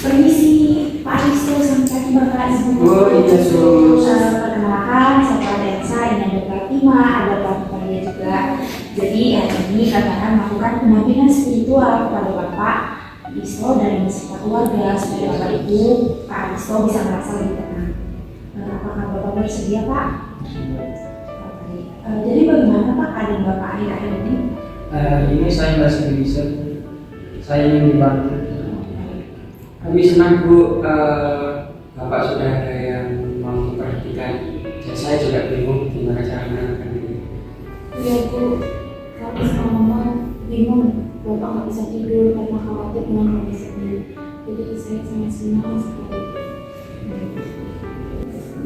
Permisi, Pak Aristo, selamat pagi Bapak Ibu. Oh iya sus. Perkenalkan, saya Densa, ini ada Fatima, ada Pak Maria juga. Jadi hari ini kami akan melakukan pendampingan spiritual kepada Bapak Aristo dan beserta keluarga supaya Bapak Ibu, Pak Aristo bisa merasa lebih tenang. Apakah Bapak bersedia Pak? Baik. Jadi bagaimana Pak keadaan Bapak akhir-akhir ini? Ini saya merasa bisa. Saya ingin dibantu. Kami senang Bu, Bapak sudah ada yang mau memperhatikan. Dan saya juga bingung gimana cara menangani ini. Iya Bu, tapi sama Mama bingung. Bapak nggak bisa tidur karena khawatir dengan kondisinya. Jadi saya sangat senang sekali.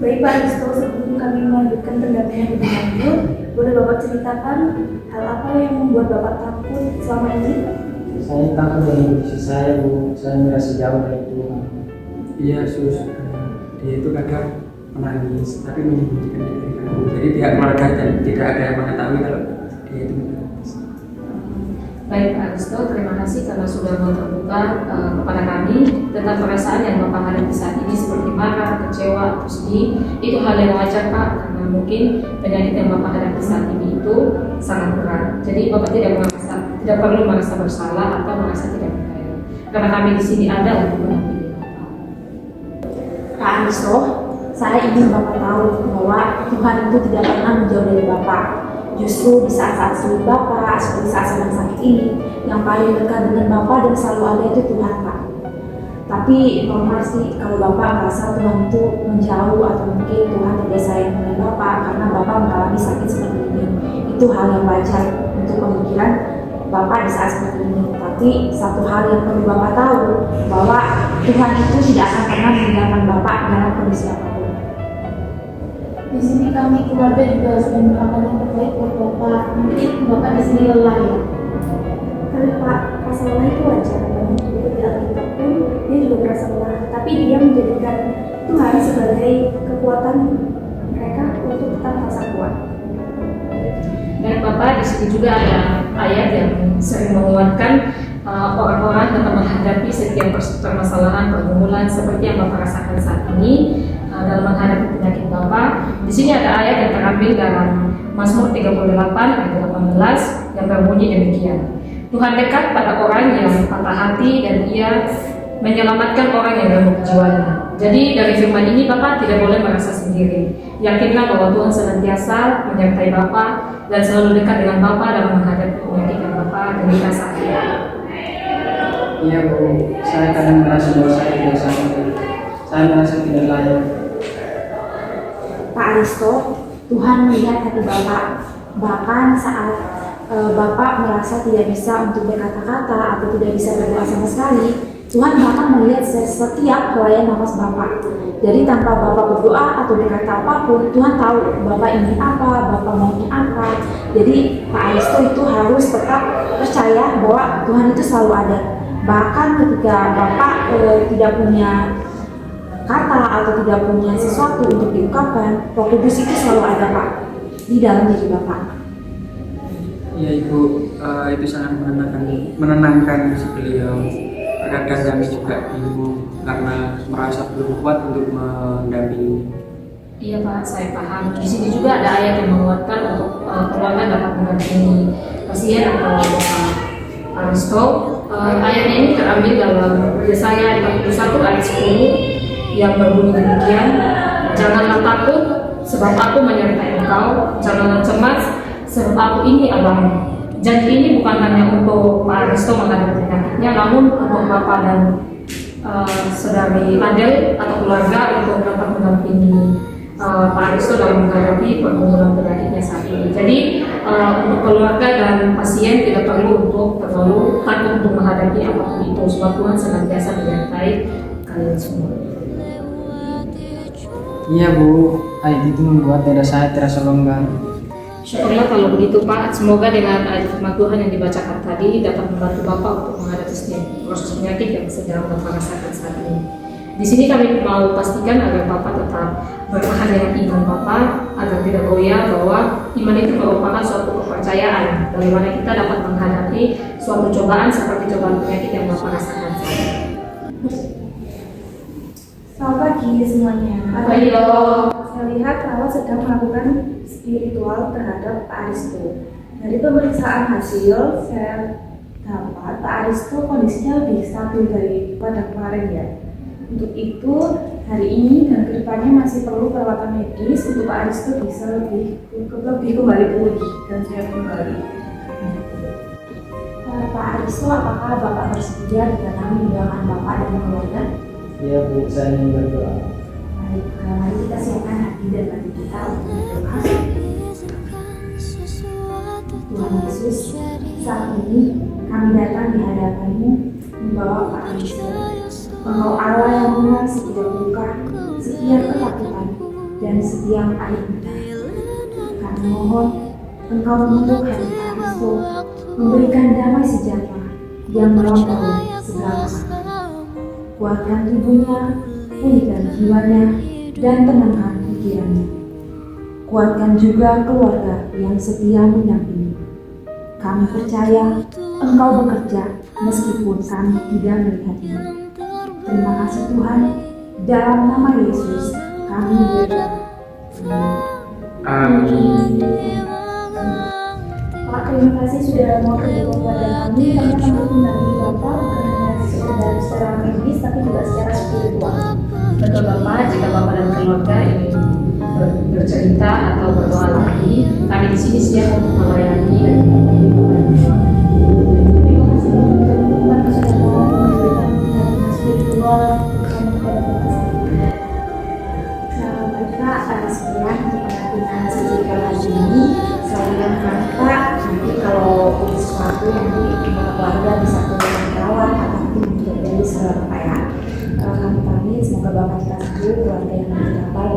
Baik Pak Aristo, sebelum kami melanjutkan pendampingan lebih lanjut, boleh Bapak ceritakan hal apa yang membuat Bapak takut selama ini? Saya takut dengan kondisi saya Bu, saya merasa jauh dari Tuhan. Iya sus, dia itu kadang menangis tapi menyembunyikan dari kami. Jadi pihak keluarga dan tidak ada yang mengetahui kalau dia itu menangis. Baik Pak Aristo, terima kasih karena sudah mau terbuka kepada kami tentang perasaan yang Bapak hadapi saat ini seperti marah, kecewa, atau sedih. Itu hal yang wajar Pak, karena mungkin penyakit yang Bapak hadapi saat ini itu sangat berat. Jadi Bapak tidak perlu merasa bersalah atau merasa tidak berdaya. Karena kami di sini ada untuk mendampingi Bapak. Pak Aristo, saya ingin Bapak tahu bahwa Tuhan itu tidak pernah menjauh dari Bapak. Justru di saat-saat sulit Bapak, seperti saat sedang sakit ini, yang paling dekat dengan Bapak dan selalu ada itu Tuhan Pak. Tapi normal sih kalau Bapak merasa Tuhan itu menjauh atau mungkin Tuhan tidak sayang dengan Bapak karena Bapak mengalami sakit seperti ini. Itu hal yang wajar untuk pemikiran Bapak di saat seperti ini. Tapi satu hal yang perlu Bapak tahu bahwa Tuhan itu tidak akan pernah meninggalkan Bapak dalam kondisi apapun. Di sini kami keluarga juga sudah melakukan yang terbaik buat Bapak. Mungkin Bapak di sini lelah ya. Tapi Pak, rasa lelah itu wajar. Namun itu di Alkitab pun dia juga merasa lelah. Tapi dia menjadikan Tuhan sebagai kekuatan mereka untuk tetap merasa kuat. Dan Bapak di sini juga ada ayat yang sering menguatkan orang-orang dalam menghadapi setiap permasalahan pergumulan seperti yang Bapak rasakan saat ini dalam menghadapi penyakit Bapak. Di sini ada ayat yang terambil dalam Mazmur 38 ayat 18 yang berbunyi demikian. Tuhan dekat pada orang yang patah hati dan Ia menyelamatkan orang yang remuk jiwanya. Jadi dari firman ini Bapak tidak boleh merasa sendiri. Yakinlah bahwa Tuhan senantiasa menyertai Bapak dan selalu dekat dengan Bapak dalam menghadapi penyakit yang Bapak derita saat ini. Iya Bu, saya kadang merasa bahwa saya tidak sanggup. Saya merasa tidak layak. Pak Aristo, Tuhan melihat hati Bapak. Bahkan saat Bapak merasa tidak bisa untuk berkata-kata atau tidak bisa berdoa sama sekali, Tuhan bahkan melihat setiap helaian nafas Bapak. Jadi tanpa Bapak berdoa atau berkata apapun, Tuhan tahu Bapak ini apa, Bapak maunya apa. Jadi Pak Aristo itu harus tetap percaya bahwa Tuhan itu selalu ada. Bahkan ketika Bapak tidak punya kata atau tidak punya sesuatu untuk diungkapkan, Roh Kudus itu selalu ada Pak di dalam diri Bapak. Iya Ibu, itu sangat menenangkan beliau. Kadang kami juga bingung karena merasa belum kuat untuk mendampingi. Iya Pak, saya paham. Di sini juga ada ayat yang menguatkan untuk keluarga dapat mendampingi pasien atau Pak Aristo. Ayat ini terambil dalam Yesaya 41 ayat 10 yang berbunyi demikian. Janganlah takut, sebab aku menyertai engkau. Janganlah cemas, sebab aku ini Allahmu. Janji ini bukan hanya untuk Pak Aristo menghadapi penyakitnya, namun untuk Bapak dan saudari Adel atau keluarga untuk dapat mendampingi Pak Aristo dalam menghadapi pergumulan penyakitnya saat ini. Jadi untuk keluarga dan pasien tidak perlu untuk terlalu takut untuk menghadapi apapun itu, sebab Tuhan senantiasa menyertai kalian semua. Iya Bu, ayat itu membuat dada saya terasa longgar. Syukurlah kalau begitu Pak. Semoga dengan ayat firman Tuhan yang dibacakan tadi dapat membantu Bapak untuk menghadapi setiap proses penyakit yang sedang Bapak rasakan saat ini. Di sini kami mau pastikan agar Bapak tetap bertahan dengan iman Bapak, agar tidak goyah, bahwa iman itu merupakan suatu kepercayaan bagaimana kita dapat menghadapi suatu cobaan seperti cobaan penyakit yang Bapak rasakan saat ini. Selamat pagi semuanya. Ayo. Saya lihat perawat sedang melakukan spiritual terhadap Pak Aristo. Dari pemeriksaan hasil, saya dapat Pak Aristo kondisinya lebih stabil daripada kemarin ya. Untuk itu, hari ini dan kedepannya masih perlu perawatan medis untuk Pak Aristo bisa lebih kembali pulih dan sehat kembali. Pak Aristo, apakah Bapak bersedia didatangi undangan Bapak dan keluarga? Iya Bu, saya ingin berdoa. Baik, mari kita siapkan hati dan batin kita untuk berdoa. Tuhan Yesus, saat ini kami datang di hadapan-Mu membawa Pak Aristo. Engkau Allah yang mengenal setiap luka, setiap ketakutan, dan setiap air mata. Kami mohon Engkau mengutuk hati Pak Aristo, memberikan damai sejahtera yang melampaui segala akal. Kuatkan tubuhnya, pulihkan jiwanya, dan tenangkan pikirannya. Kuatkan juga keluarga yang setia mendampingi. Kami percaya Engkau bekerja meskipun kami tidak melihatnya. Terima kasih Tuhan, dalam nama Yesus kami berdoa. Amin. Pak, terima kasih sudah mau bergabung pada kami. Kami akan mendampingi Bapak bukan hanya secara medis tapi juga secara spiritual. Betul Bapak, jika Bapak dan keluarga ingin bercerita atau berdoa lagi, kami di sini siap untuk melayani dan Terima kasih Bapak sudah mau memberikan pendampingan spiritual bersama kepada Bapak. Baiklah, sekian untuk pendampingan spiritual hari ini. Saya Pak, nanti kalau punya sesuatu nanti keluarga bisa ke perawat atau mungkin terjadi segala Pak ya. Kami pamit, semoga Bapak kita sembuh, keluarga yang berkabah